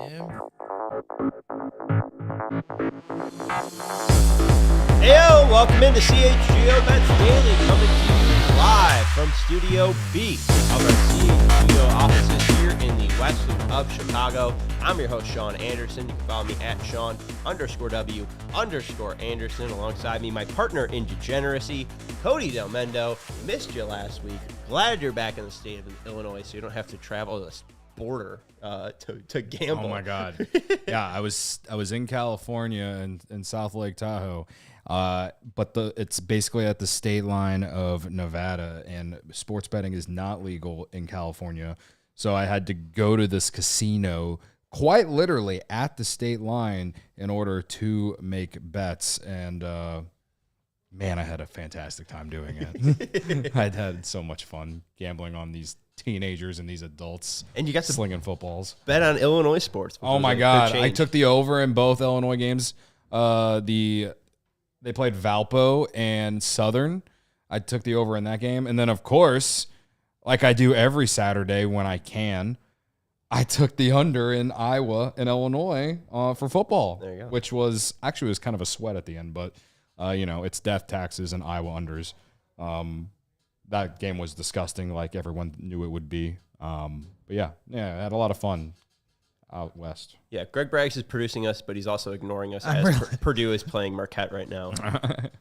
Heyo, welcome into CHGO Bets Daily, coming to you live from Studio B of our CHGO offices here in the western of Chicago. I'm your host, Sean Anderson. You can follow me at Sean_W_Anderson. Alongside me, my partner in degeneracy, Cody Delmendo. Missed you last week. Glad you're back in the state of Illinois so you don't have to travel this border to gamble. Oh my God. Yeah, I was in California in South Lake Tahoe. But it's basically at the state line of Nevada, and sports betting is not legal in California. So I had to go to this casino quite literally at the state line in order to make bets. And man, I had a fantastic time doing it. I'd had so much fun gambling on these teenagers and these adults, and you got to slinging footballs. Bet on Illinois sports. Oh my God. I took the over in both Illinois games. They played Valpo and Southern. I took the over in that game. And then, of course, like I do every Saturday when I can, I took the under in Iowa and Illinois for football, there you go. Which was kind of a sweat at the end. But, it's death taxes and Iowa unders. That game was disgusting, like everyone knew it would be. But, yeah, I had a lot of fun out west. Yeah, Greg Braggs is producing us, but he's also ignoring us as Purdue is playing Marquette right now.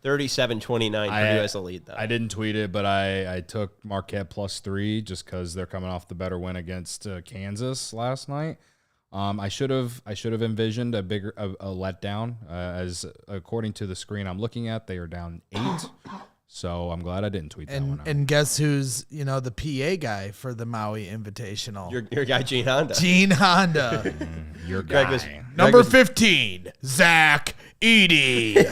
37-29, Purdue has the lead, though. I didn't tweet it, but I took Marquette +3 just because they're coming off the better win against Kansas last night. I should have envisioned a letdown, as according to the screen I'm looking at, they are down 8. So I'm glad I didn't tweet that one out. And guess who's, the PA guy for the Maui Invitational? Your guy, Gene Honda. Gene Honda. Your guy. Number 15, Zach Edey.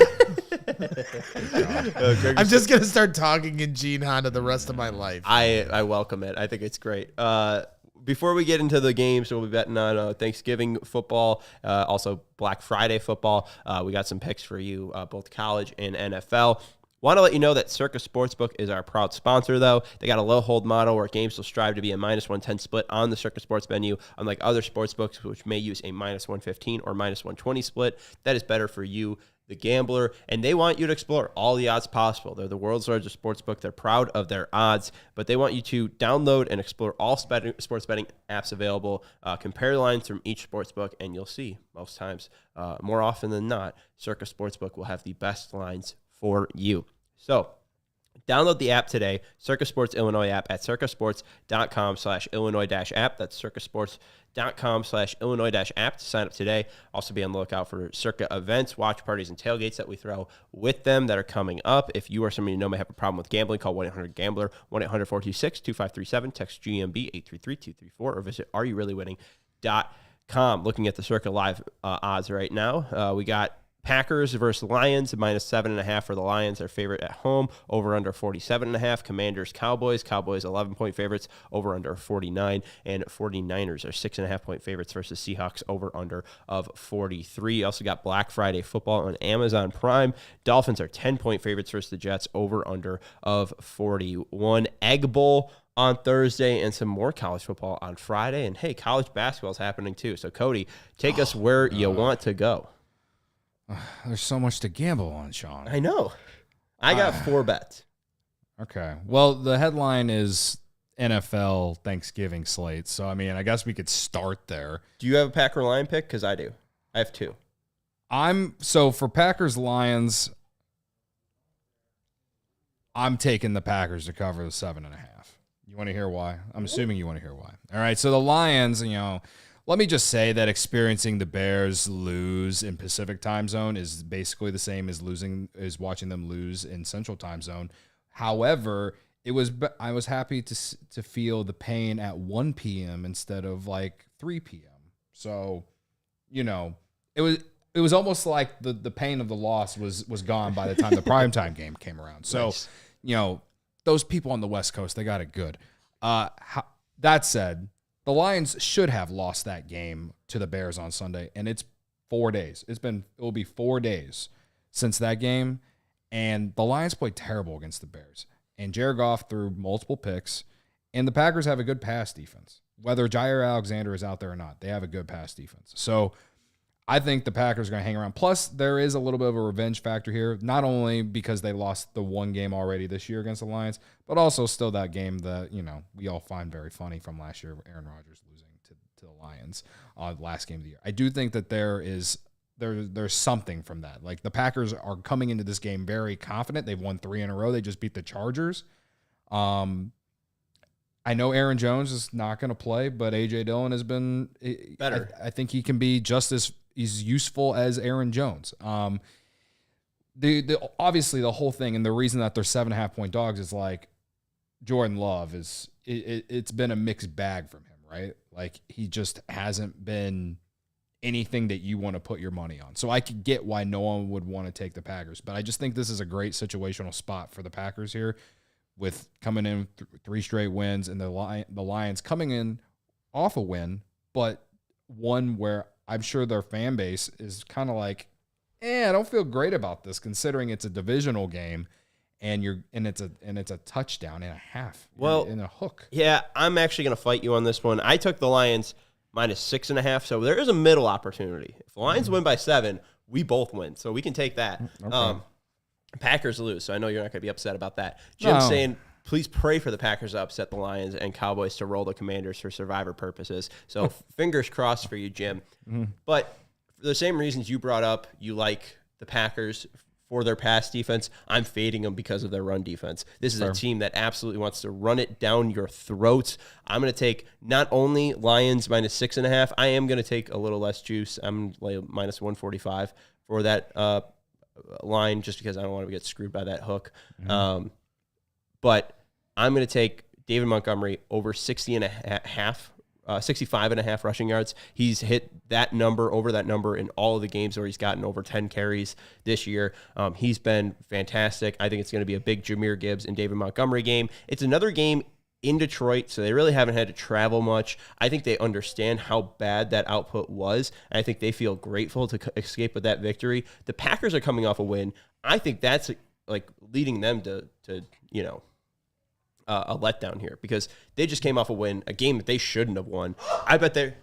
I'm just going to start talking in Gene Honda the rest of my life. I welcome it. I think it's great. Before we get into the games, we'll be betting on Thanksgiving football, also Black Friday football. We got some picks for you, both college and NFL. Want to let you know that Circa Sportsbook is our proud sponsor, though. They got a low hold model where games will strive to be a -110 split on the Circa Sports menu, unlike other sportsbooks, which may use a -115 or -120 split. That is better for you, the gambler, and they want you to explore all the odds possible. They're the world's largest sportsbook. They're proud of their odds, but they want you to download and explore all sports betting apps available, compare the lines from each sportsbook, and you'll see most times, more often than not, Circa Sportsbook will have the best lines for you. So download the app today, Circa Sports Illinois app at circasports.com/Illinois-app. That's circasports.com/Illinois-app to sign up today. Also be on the lookout for Circa events, watch parties, and tailgates that we throw with them that are coming up. If you or somebody you know may have a problem with gambling, call 1-800-GAMBLER, 1-800-426-2537, text GMB 833-234, or visit areyourreallywinning.com. Looking at the Circa Live odds right now, we got Packers versus Lions, -7.5 for the Lions, their favorite at home, over under 47.5. Commanders, Cowboys 11-point favorites, over under 49, and 49ers are 6.5-point favorites versus Seahawks, over under of 43. Also got Black Friday football on Amazon Prime. Dolphins are 10-point favorites versus the Jets, over under of 41. Egg Bowl on Thursday, and some more college football on Friday. And hey, college basketball is happening too. So Cody, take us where you want to go. There's so much to gamble on, Sean. I know. I got 4 bets. Okay. Well, the headline is NFL Thanksgiving slate. So, I guess we could start there. Do you have a Packer Lion pick? Because I do. I have 2. So for Packers Lions, I'm taking the Packers to cover the 7.5. You want to hear why? I'm assuming you want to hear why. All right. So the Lions, let me just say that experiencing the Bears lose in Pacific time zone is basically the same as watching them lose in Central time zone. However, I was happy to feel the pain at 1 p.m. instead of like 3 p.m. So, it was almost like the pain of the loss was gone by the time the primetime game came around. So, Nice. Those people on the West Coast, they got it good. That said, the Lions should have lost that game to the Bears on Sunday, and it's 4 days. It will be 4 days since that game, and the Lions played terrible against the Bears. And Jared Goff threw multiple picks, and the Packers have a good pass defense. whether Jair Alexander is out there or not, they have a good pass defense. So I think the Packers are going to hang around. Plus, there is a little bit of a revenge factor here, not only because they lost the one game already this year against the Lions, but also still that game that, we all find very funny from last year, Aaron Rodgers losing to the Lions last game of the year. I do think that there's something from that. Like, the Packers are coming into this game very confident. They've won 3 in a row. They just beat the Chargers. I know Aaron Jones is not going to play, but A.J. Dillon has been better. I think he can be just as useful as Aaron Jones. Obviously the whole thing, and the reason that they're 7.5-point dogs is like Jordan Love it's been a mixed bag from him, right? Like, he just hasn't been anything that you want to put your money on. So I could get why no one would want to take the Packers, but I just think this is a great situational spot for the Packers here, with coming in 3 straight wins, and the Lions coming in off a win, but one where I'm sure their fan base is kind of like, I don't feel great about this, considering it's a divisional game, and it's a touchdown and a half. Well, in a hook. Yeah, I'm actually going to fight you on this one. I took the Lions -6.5, so there is a middle opportunity. If the Lions win by 7, we both win, so we can take that. Okay. Packers lose, so I know you're not going to be upset about that. Jim's saying, please pray for the Packers to upset the Lions and Cowboys to roll the Commanders for survivor purposes. So fingers crossed for you, Jim. But for the same reasons you brought up, you like the Packers for their pass defense. I'm fading them because of their run defense. This is a team that absolutely wants to run it down your throats. I'm going to take not only Lions -6.5, I am going to take a little less juice. I'm like -145 for that line, just because I don't want to get screwed by that hook. But I'm going to take David Montgomery over 65.5 rushing yards. He's hit over that number in all of the games where he's gotten over 10 carries this year. He's been fantastic. I think it's going to be a big Jahmyr Gibbs and David Montgomery game. It's another game in Detroit, so they really haven't had to travel much. I think they understand how bad that output was, and I think they feel grateful to escape with that victory. The Packers are coming off a win. I think that's like leading them to a letdown here, because they just came off a win, a game that they shouldn't have won. I bet they're...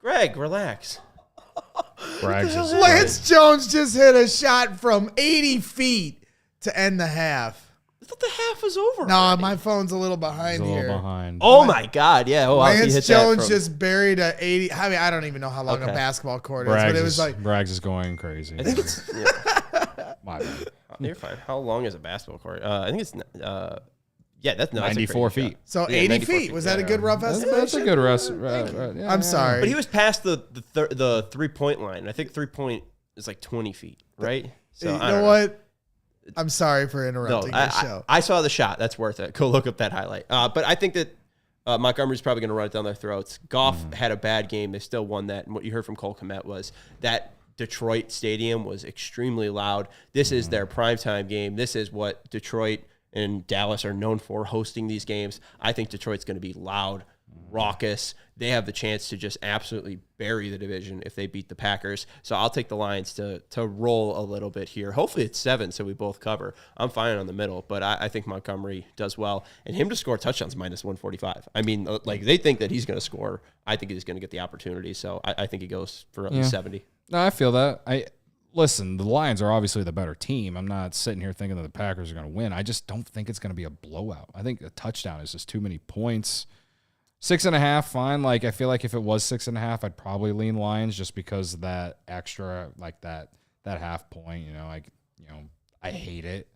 Greg, relax. Lance Jones just hit a shot from 80 feet to end the half. I thought the half was over. No, already. my phone's a little behind here. Oh, my God. Yeah. Oh, Lance Jones just buried a 80. I mean, I don't even know how long a basketball court is, but it was like... Braggs is going crazy. I think it's... Yeah. My bad. You're fine. How long is a basketball court? I think it's... that's 94 feet. Shot. So 80 feet. Was that a good rough estimate? That's a good rough. I'm sorry. But he was past the 3-point line. I think 3-point is like 20 feet, right? So you know what? I'm sorry for interrupting the show. I saw the shot. That's worth it. Go look up that highlight. But I think that Montgomery's probably going to run it down their throats. Goff had a bad game. They still won that. And what you heard from Cole Kmet was that Detroit stadium was extremely loud. This is their primetime game. This is what Detroit and Dallas are known for, hosting these games. I think Detroit's going to be loud, raucous. They have the chance to just absolutely bury the division if they beat the Packers. So I'll take the Lions to roll a little bit here. Hopefully it's 7, so we both cover. I'm fine on the middle, but I think Montgomery does well. And him to score touchdowns -145. I mean, like, they think that he's going to score. I think he's going to get the opportunity. So I think he goes for at least 70. No, I feel that. Listen, the Lions are obviously the better team. I'm not sitting here thinking that the Packers are going to win. I just don't think it's going to be a blowout. I think a touchdown is just too many points. 6.5, fine. Like, I feel like if it was 6.5, I'd probably lean Lions, just because of that extra, like that half point. I hate it.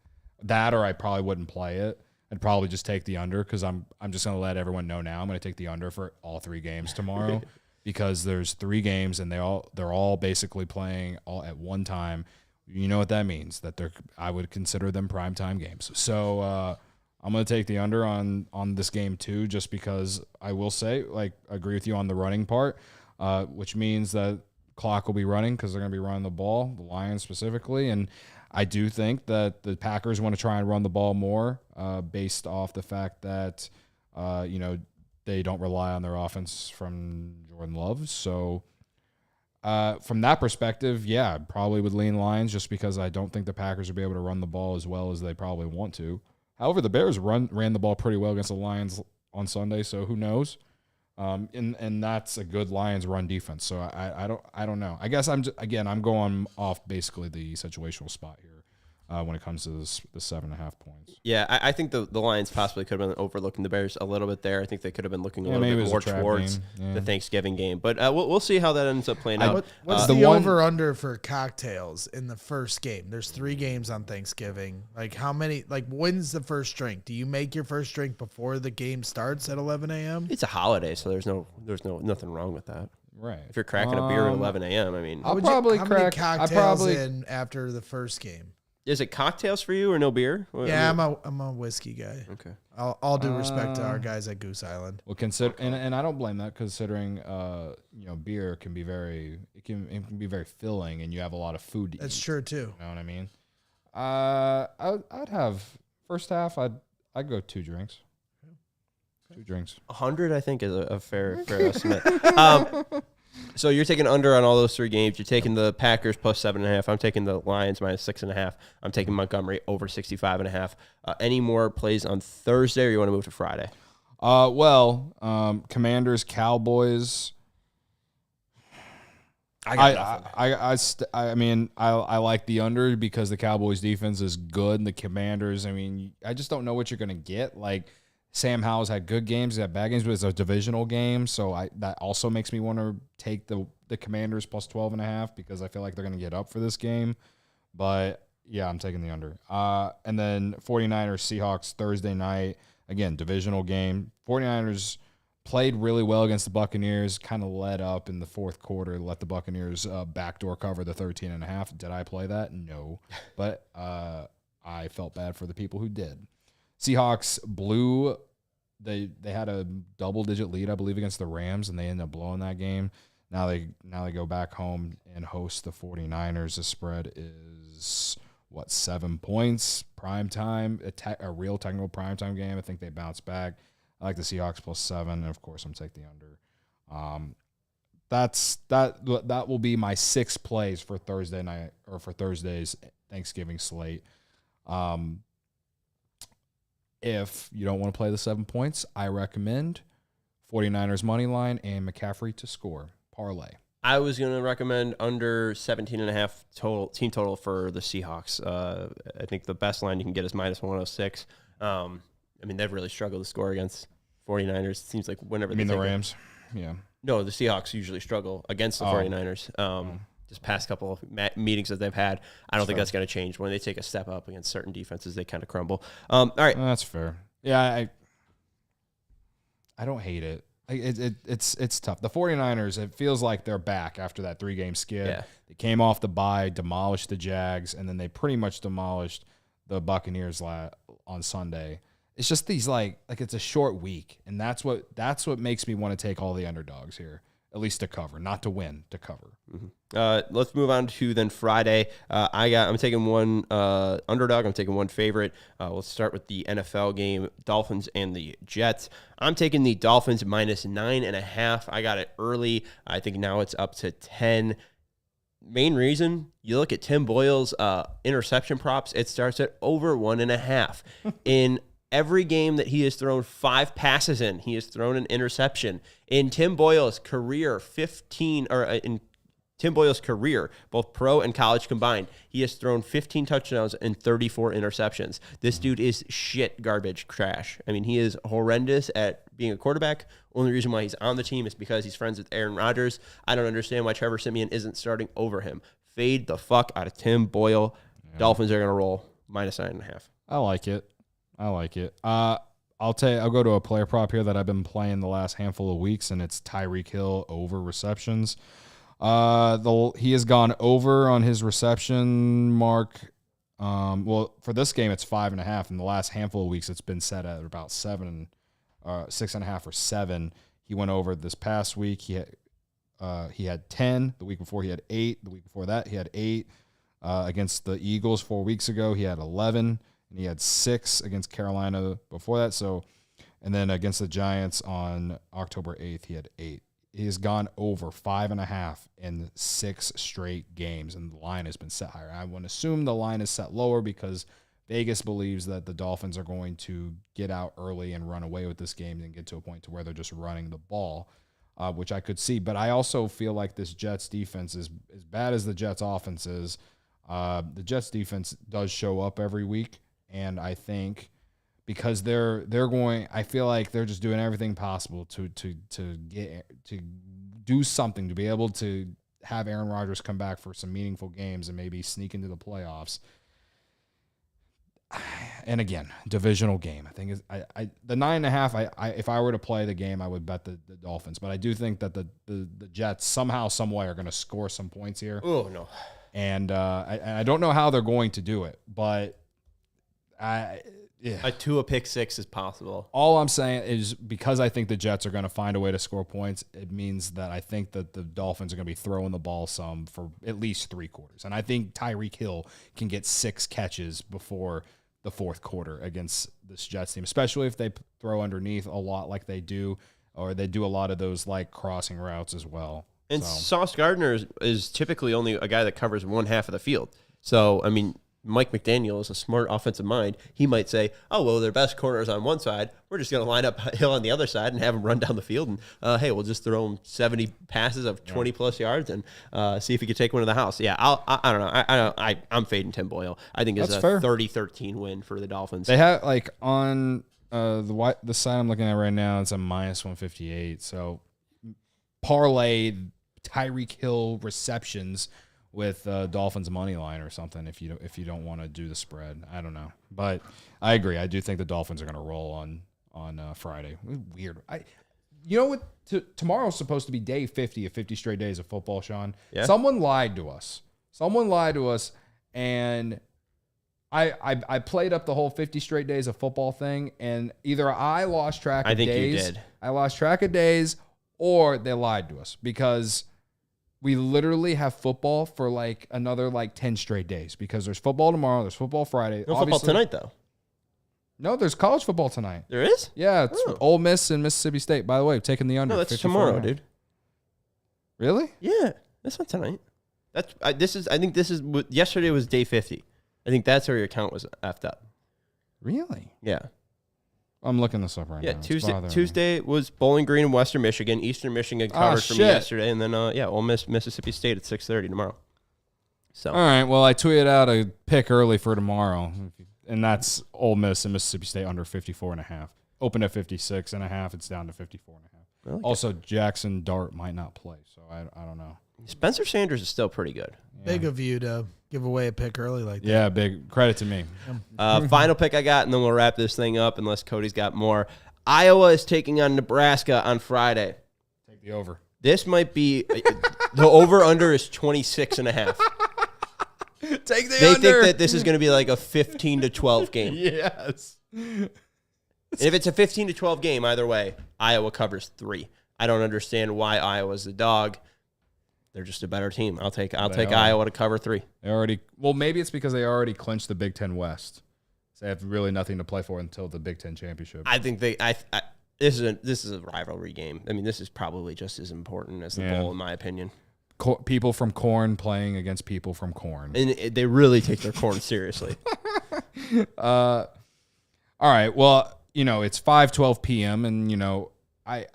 That, or I probably wouldn't play it. I'd probably just take the under, because I'm just going to let everyone know now I'm going to take the under for all 3 games tomorrow. Because there's 3 games and they're all basically playing all at one time. You know what that means? That I would consider them primetime games. So I'm going to take the under on this game too, just because I will say, like, I agree with you on the running part, which means that clock will be running because they're going to be running the ball, the Lions specifically. And I do think that the Packers want to try and run the ball more, based off the fact that they don't rely on their offense from Jordan Love. So from that perspective, yeah, I probably would lean Lions, just because I don't think the Packers will be able to run the ball as well as they probably want to. However, the Bears ran the ball pretty well against the Lions on Sunday, so who knows? And that's a good Lions run defense. So I don't know. I guess I'm going off basically the situational spot here when it comes to the 7.5 points. Yeah, I think the Lions possibly could have been overlooking the Bears a little bit there. I think they could have been looking a little bit more towards the Thanksgiving game. But we'll see how that ends up playing out. What's the over-under for cocktails in the first game? There's 3 games on Thanksgiving. Like how many? Like when's the first drink? Do you make your first drink before the game starts at 11 a.m.? It's a holiday, so there's nothing wrong with that. Right. If you're cracking a beer at 11 a.m., I mean, How many cocktails in after the first game? Is it cocktails for you or no beer? Yeah, I'm a whiskey guy. Okay. All due respect to our guys at Goose Island. Well, and I don't blame that, considering beer can be very filling, and you have a lot of food to eat. That's true too. You know what I mean? I'd have first half. I'd go 2 drinks. 2 drinks. 100, I think, is a fair estimate. So you're taking under on all those 3 games. You're taking the Packers plus 7.5. I'm taking the Lions minus 6.5. I'm taking Montgomery over 65.5. Any more plays on Thursday, or you want to move to Friday? Commanders, Cowboys. I like the under because the Cowboys defense is good, and the Commanders, I just don't know what you're going to get. Like, Sam Howell's had good games, he's had bad games, but it's a divisional game, so that also makes me want to take the Commanders plus 12.5 because I feel like they're going to get up for this game. But, yeah, I'm taking the under. And then 49ers, Seahawks, Thursday night. Again, divisional game. 49ers played really well against the Buccaneers, kind of led up in the fourth quarter, let the Buccaneers backdoor cover the 13.5. Did I play that? No. But I felt bad for the people who did. Seahawks blew. They had a double-digit lead, I believe, against the Rams, and they ended up blowing that game. Now they go back home and host the 49ers. The spread is, 7 points? Prime time, a real technical primetime game. I think they bounce back. I like the Seahawks plus 7, and, of course, I'm taking the under. That will be my 6 plays for Thursday night, or for Thursday's Thanksgiving slate. If you don't want to play the 7 points, I recommend 49ers money line and McCaffrey to score parlay. I was going to recommend under 17.5 team total for the Seahawks. I think the best line you can get is minus 106. They've really struggled to score against 49ers. It seems like whenever the Rams? Yeah. No, the Seahawks usually struggle against the 49ers. Just past couple of meetings that they've had, I don't think that's going to change. When they take a step up against certain defenses, they kind of crumble. All right. That's fair. Yeah, I don't hate it. It's tough. The 49ers, it feels like they're back after that 3-game skid. Yeah. They came off the bye, demolished the Jags, and then they pretty much demolished the Buccaneers on Sunday. It's just these it's a short week, and that's what makes me want to take all the underdogs here. At least to cover, not to win, to cover. Mm-hmm. Let's move on to then Friday. I'm taking one underdog. I'm taking one favorite. Let's start with the NFL game, Dolphins and the Jets. I'm taking the Dolphins minus 9.5. I got it early. I think now it's up to 10. Main reason, you look at Tim Boyle's interception props, it starts at over 1.5. In every game that he has thrown 5 passes in, he has thrown an interception. In Tim Boyle's career, both pro and college combined, he has thrown 15 touchdowns and 34 interceptions. This dude is shit garbage trash. He is horrendous at being a quarterback. Only reason why he's on the team is because he's friends with Aaron Rodgers. I don't understand why Trevor Siemian isn't starting over him. Fade the fuck out of Tim Boyle. Yeah. Dolphins are going to roll minus 9.5. I like it. I'll go to a player prop here that I've been playing the last handful of weeks, and it's Tyreek Hill over receptions. He has gone over on his reception mark. For this game, it's 5.5. In the last handful of weeks, it's been set at about 6.5 or 7. He went over this past week. He had 10. The week before, he had 8. The week before that, he had 8. Against the Eagles 4 weeks ago, he had 11. And he had 6 against Carolina before that. And then against the Giants on October 8th, he had 8. He has gone over 5.5 in 6 straight games, and the line has been set higher. I would assume the line is set lower because Vegas believes that the Dolphins are going to get out early and run away with this game and get to a point to where they're just running the ball, which I could see. But I also feel like this Jets defense is as bad as the Jets offense is. The Jets defense does show up every week, and I think because I feel like they're just doing everything possible to do something to be able to have Aaron Rodgers come back for some meaningful games and maybe sneak into the playoffs. And again, divisional game. I think the 9.5. If I were to play the game, I would bet the Dolphins. But I do think that the Jets somehow, some way are going to score some points here. Oh no! And I don't know how they're going to do it, but A Tua pick six is possible. All I'm saying is because I think the Jets are going to find a way to score points, it means that I think that the Dolphins are going to be throwing the ball some for at least 3 quarters. And I think Tyreek Hill can get 6 catches before the 4th quarter against this Jets team, especially if they throw underneath a lot like they do, or they do a lot of those like crossing routes as well. And Sauce Gardner is typically only a guy that covers one half of the field. So, I mean, Mike McDaniel is a smart offensive mind. He might say, oh, well, their best corner is on one side. We're just going to line up Hill on the other side and have him run down the field. And, hey, we'll just throw him 70 passes of 20-plus yards and see if he can take one to the house. Yeah, I don't know. I'm fading Tim Boyle. I think it's a 30-13 win for the Dolphins. They have, like, on the side I'm looking at right now, it's a minus 158. So parlay Tyreek Hill receptions with Dolphins money line or something if you don't want to do the spread. I don't know. But I agree. I do think the Dolphins are going to roll on Friday. Weird. You know what? Tomorrow's supposed to be day 50 of 50 straight days of football, Sean. Yeah. Someone lied to us. And I played up the whole 50 straight days of football thing, and either I lost track of days. I think you did. I lost track of days, or they lied to us because we literally have football for like another 10 straight days because there's football tomorrow, there's football Friday. No football tonight, though. No, there's college football tonight. There is? Yeah, it's Ole Miss and Mississippi State. By the way, taking the under. No, that's tomorrow, dude. Really? Yeah, that's not tonight. I think yesterday was day 50. I think that's where your count was effed up. Really? Yeah. I'm looking this up right now. Yeah, Tuesday was Bowling Green and Western Michigan. Eastern Michigan covered for me yesterday. And then, Ole Miss, Mississippi State at 6:30 tomorrow. So. All right, well, I tweeted out a pick early for tomorrow, and that's Ole Miss and Mississippi State under 54.5. Opened at 56.5. It's down to 54.5. Really? Also, Jackson Dart might not play, so I don't know. Spencer Sanders is still pretty good. Yeah. Big of you to give away a pick early like that. Yeah, big credit to me. Final pick I got, and then we'll wrap this thing up unless Cody's got more. Iowa is taking on Nebraska on Friday. Take the over. This might be the over-under is 26.5. Take the under. They think that this is going to be like a 15-12 game. Yes. And if it's a 15-12 game, either way, Iowa covers 3. I don't understand why Iowa's the dog. They're just a better team. I'll take Iowa to cover 3. Maybe it's because they already clinched the Big Ten West. So they have really nothing to play for until the Big Ten championship. I think this is a rivalry game. I mean, this is probably just as important as the bowl, in my opinion. People from Corn playing against people from Corn, and they really take their Corn seriously. All right. Well, it's 5:12 p.m. and I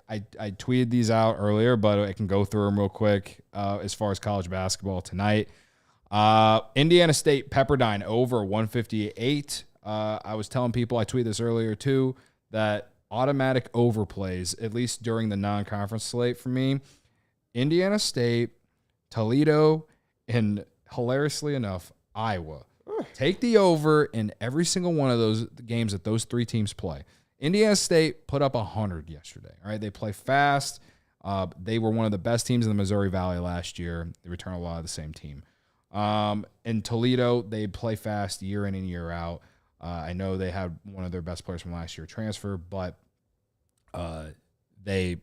tweeted these out earlier, but I can go through them real quick. As far as college basketball tonight, Indiana State Pepperdine over 158. I was telling people, I tweeted this earlier too, that automatic overplays, at least during the non-conference slate for me, Indiana State, Toledo, and hilariously enough, Iowa. Take the over in every single one of those games that those 3 teams play. Indiana State put up 100 yesterday. All right, they play fast. They were one of the best teams in the Missouri Valley last year. They return a lot of the same team. In Toledo, they play fast year in and year out. I know they had one of their best players from last year transfer, but they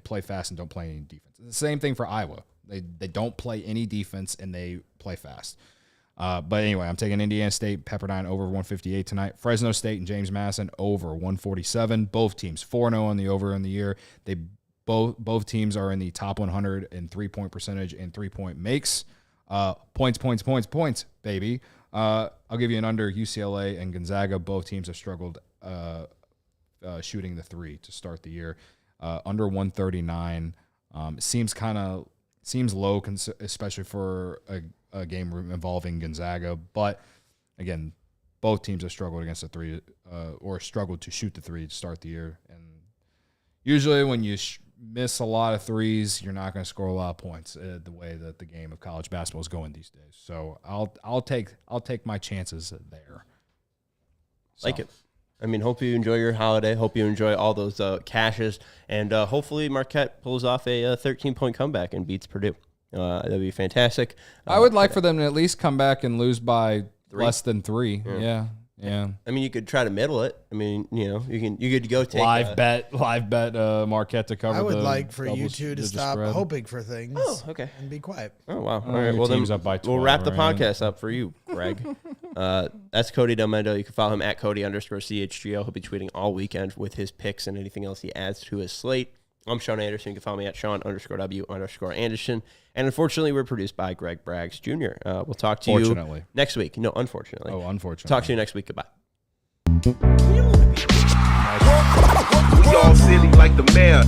play fast and don't play any defense. The same thing for Iowa. They don't play any defense and they play fast. But anyway, I'm taking Indiana State, Pepperdine over 158 tonight. Fresno State and James Madison over 147. Both teams 4-0 on the over in the year. Both teams are in the top 100 in 3-point percentage and 3-point makes. Points, baby. I'll give you an under. UCLA and Gonzaga, both teams have struggled shooting the three to start the year. Under 139 seems low, especially for a game involving Gonzaga. But again, both teams have struggled against the three or struggled to shoot the three to start the year. And usually when you miss a lot of threes, you're not going to score a lot of points the way that the game of college basketball is going these days. So I'll take my chances there. Like it. I mean, hope you enjoy your holiday. Hope you enjoy all those cashes. And hopefully Marquette pulls off a 13-point comeback and beats Purdue. That'd be fantastic. I would like for them to at least come back and lose by less than 3. Yeah. I mean, you could try to middle it. I mean, you could go take live bet Marquette to cover. I would like for you two to stop spread. hoping for things. Oh, okay. And be quiet. Oh, wow. All right. Well, then team's up by 12, we'll wrap the right? podcast up for you, Greg. That's Cody Delmendo. You can follow him at Cody_CHGO. He'll be tweeting all weekend with his picks and anything else he adds to his slate. I'm Sean Anderson. You can follow me at Sean_W_Anderson. And unfortunately, we're produced by Greg Braggs Jr. We'll talk to you next week. No, unfortunately. Oh, unfortunately. Talk to you next week. Goodbye. We all silly like the mayor.